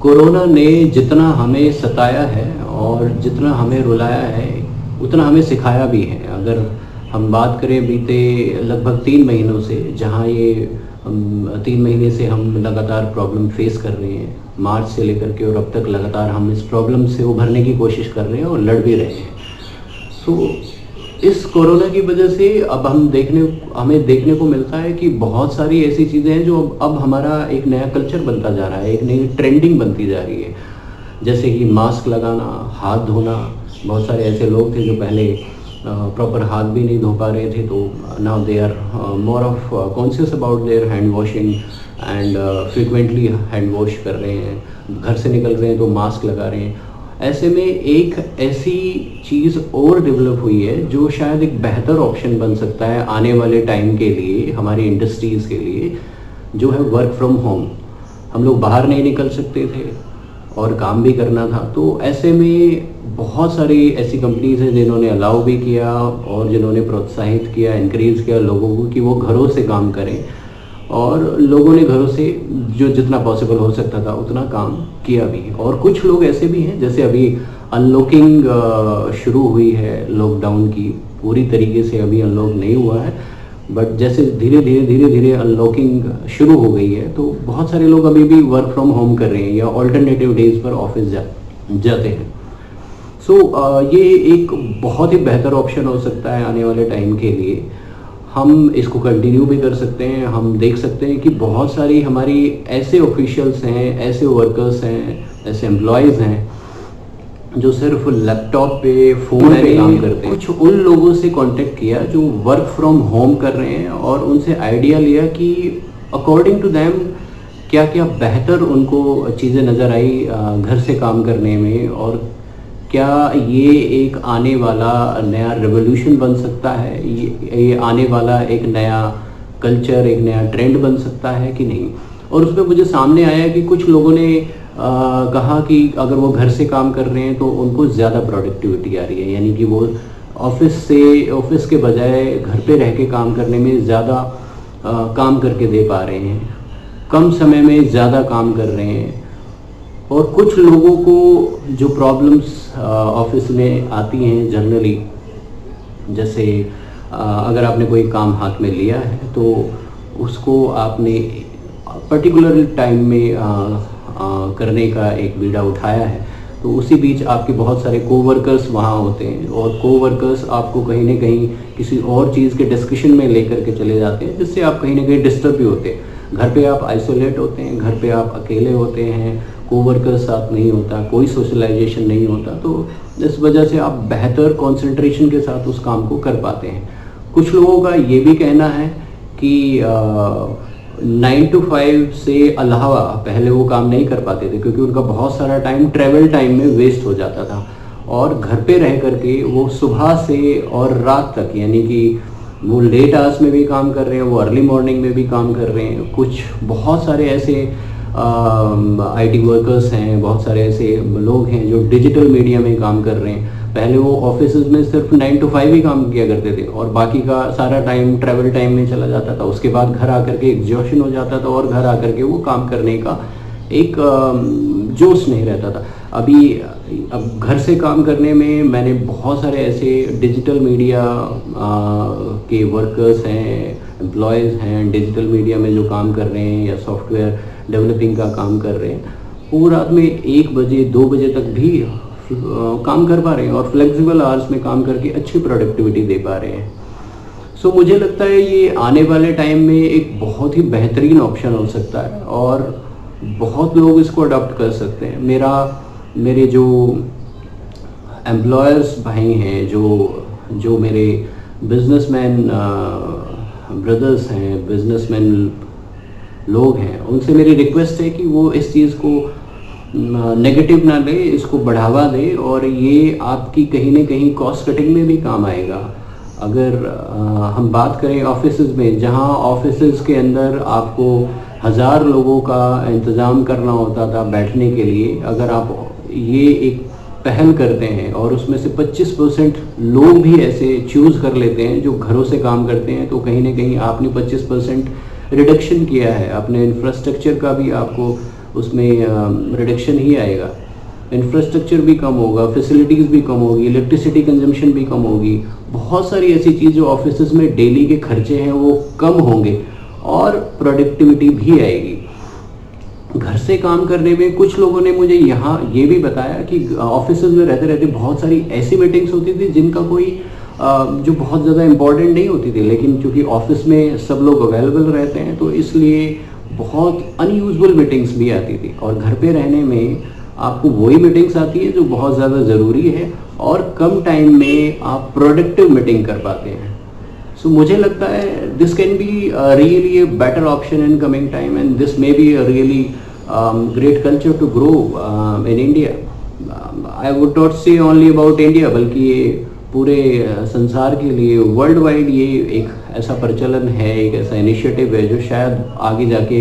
Corona ने जितना हमें सताया है और जितना हमें रुलाया है उतना हमें सिखाया भी है। अगर हम बात करें बीते लगभग 3 महीनों से, जहां ये 3 महीने से हम लगातार प्रॉब्लम फेस कर रहे हैं, मार्च से लेकर के और अब तक लगातार हम इस प्रॉब्लम से उभरने की कोशिश कर रहे हैं और लड़ भी रहे हैं। तो इस कोरोना की वजह से अब हमें देखने को मिलता है कि बहुत सारी ऐसी चीज़ें हैं जो अब हमारा एक नया कल्चर बनता जा रहा है, एक नई ट्रेंडिंग बनती जा रही है। जैसे कि मास्क लगाना, हाथ धोना। बहुत सारे ऐसे लोग थे जो पहले प्रॉपर हाथ भी नहीं धो पा रहे थे, तो now they are more of conscious about their hand washing and frequently hand wash कर रहे हैं। घर से निकल रहे हैं तो मास्क लगा रहे हैं। ऐसे में एक ऐसी चीज़ और डेवलप हुई है जो शायद एक बेहतर ऑप्शन बन सकता है आने वाले टाइम के लिए, हमारी इंडस्ट्रीज़ के लिए, जो है वर्क फ्रॉम होम। हम लोग बाहर नहीं निकल सकते थे और काम भी करना था, तो ऐसे में बहुत सारी ऐसी कंपनीज हैं जिन्होंने अलाउ भी किया और जिन्होंने प्रोत्साहित किया, इनक्रेज किया लोगों को कि वो घरों से काम करें, और लोगों ने घरों से जो जितना पॉसिबल हो सकता था उतना काम किया भी। और कुछ लोग ऐसे भी हैं, जैसे अभी अनलॉकिंग शुरू हुई है लॉकडाउन की, पूरी तरीके से अभी अनलॉक नहीं हुआ है, बट जैसे धीरे धीरे अनलॉकिंग शुरू हो गई है, तो बहुत सारे लोग अभी भी वर्क फ्रॉम होम कर रहे हैं या ऑल्टरनेटिव डेज पर ऑफिस जाते हैं। सो ये एक बहुत ही बेहतर ऑप्शन हो सकता है आने वाले टाइम के लिए। हम इसको कंटिन्यू भी कर सकते हैं। हम देख सकते हैं कि बहुत सारी हमारी ऐसे ऑफिशियल्स हैं, ऐसे वर्कर्स हैं, ऐसे एम्प्लॉयज़ हैं जो सिर्फ लैपटॉप पे, फ़ोन पे काम करते हैं। कुछ उन लोगों से कांटेक्ट किया जो वर्क फ्रॉम होम कर रहे हैं और उनसे आइडिया लिया कि अकॉर्डिंग टू देम क्या क्या बेहतर उनको चीज़ें नज़र आई घर से काम करने में, और क्या ये एक आने वाला नया रेवोल्यूशन बन सकता है, ये आने वाला एक नया कल्चर, एक नया ट्रेंड बन सकता है कि नहीं। और उसमें मुझे सामने आया कि कुछ लोगों ने कहा कि अगर वो घर से काम कर रहे हैं तो उनको ज़्यादा प्रोडक्टिविटी आ रही है, यानी कि वो ऑफिस के बजाय घर पे रह के काम करने में ज़्यादा काम करके दे पा रहे हैं, कम समय में ज़्यादा काम कर रहे हैं। और कुछ लोगों को जो प्रॉब्लम्स ऑफिस में आती हैं जनरली, जैसे अगर आपने कोई काम हाथ में लिया है तो उसको आपने पर्टिकुलर टाइम में करने का एक बीड़ा उठाया है, तो उसी बीच आपके बहुत सारे कोवर्कर्स वहाँ होते हैं और कोवर्कर्स आपको कहीं ना कहीं किसी और चीज़ के डिस्कशन में लेकर के चले जाते हैं, जिससे आप कहीं ना कहीं डिस्टर्ब भी होते हैं। घर पे आप आइसोलेट होते हैं, घर पे आप अकेले होते हैं, कोवर्कर साथ नहीं होता, कोई सोशलाइजेशन नहीं होता, तो इस वजह से आप बेहतर कंसंट्रेशन के साथ उस काम को कर पाते हैं। कुछ लोगों का ये भी कहना है कि 9 to 5 से अलावा पहले वो काम नहीं कर पाते थे क्योंकि उनका बहुत सारा टाइम ट्रैवल टाइम में वेस्ट हो जाता था, और घर पे रह करके वो सुबह से और रात तक, यानी कि वो लेट आवर्स में भी काम कर रहे हैं, वो अर्ली मॉर्निंग में भी काम कर रहे हैं। कुछ बहुत सारे ऐसे आईटी वर्कर्स हैं, बहुत सारे ऐसे लोग हैं जो डिजिटल मीडिया में काम कर रहे हैं। पहले वो ऑफिस में सिर्फ 9 to 5 ही काम किया करते थे और बाकी का सारा टाइम ट्रैवल टाइम में चला जाता था। उसके बाद घर आकर के एग्जॉशन हो जाता था और घर आकर के वो काम करने का एक जोश नहीं रहता था। अब घर से काम करने में मैंने बहुत सारे ऐसे डिजिटल मीडिया के वर्कर्स हैं, एम्प्लॉयज़ हैं, डिजिटल मीडिया में जो काम कर रहे हैं या सॉफ्टवेयर डेवलपिंग का काम कर रहे हैं, वो रात में 1 बजे 2 बजे तक भी काम कर पा रहे हैं और फ्लेक्सिबल आवर्स में काम करके अच्छी प्रोडक्टिविटी दे पा रहे हैं। सो मुझे लगता है ये आने वाले टाइम में एक बहुत ही बेहतरीन ऑप्शन हो सकता है और बहुत लोग इसको अडॉप्ट कर सकते हैं। मेरे जो एम्प्लॉयर्स भाई हैं, जो मेरे बिजनेसमैन ब्रदर्स हैं, बिजनेसमैन लोग हैं, उनसे मेरी रिक्वेस्ट है कि वो इस चीज़ को नेगेटिव ना ले, इसको बढ़ावा दे, और ये आपकी कहीं ना कहीं कॉस्ट कटिंग में भी काम आएगा। अगर हम बात करें ऑफिसेज में, जहां ऑफिसेज के अंदर आपको 1000 लोगों का इंतज़ाम करना होता था बैठने के लिए, अगर आप ये एक पहल करते हैं और उसमें से 25% लोग भी ऐसे चूज़ कर लेते हैं जो घरों से काम करते हैं, तो कहीं ना कहीं आपने 25% रिडक्शन किया है। अपने इंफ्रास्ट्रक्चर का भी आपको उसमें रिडक्शन ही आएगा। इंफ्रास्ट्रक्चर भी कम होगा, फैसिलिटीज़ भी कम होगी, इलेक्ट्रिसिटी कंजम्पशन भी कम होगी, बहुत सारी ऐसी चीज़ जो ऑफिस में डेली के खर्चे हैं वो कम होंगे और प्रोडक्टिविटी भी आएगी। घर से काम करने में कुछ लोगों ने मुझे यहाँ ये भी बताया कि ऑफिस में रहते रहते बहुत सारी ऐसी मीटिंग्स होती थी जिनका कोई जो बहुत ज़्यादा इम्पोर्टेंट नहीं होती थी, लेकिन क्योंकि ऑफिस में सब लोग अवेलेबल रहते हैं तो इसलिए बहुत अनयूजुअल मीटिंग्स भी आती थी। और घर पे रहने में आपको वही मीटिंग्स आती है जो बहुत ज़्यादा ज़रूरी है और कम टाइम में आप प्रोडक्टिव मीटिंग कर पाते हैं। सो मुझे लगता है this can be really a better option in coming time, and this may be a really great culture to grow in India. I would not say only about India, बल्कि ये पूरे संसार के लिए वर्ल्ड वाइड ये एक ऐसा प्रचलन है, एक ऐसा इनिशिएटिव है जो शायद आगे जाके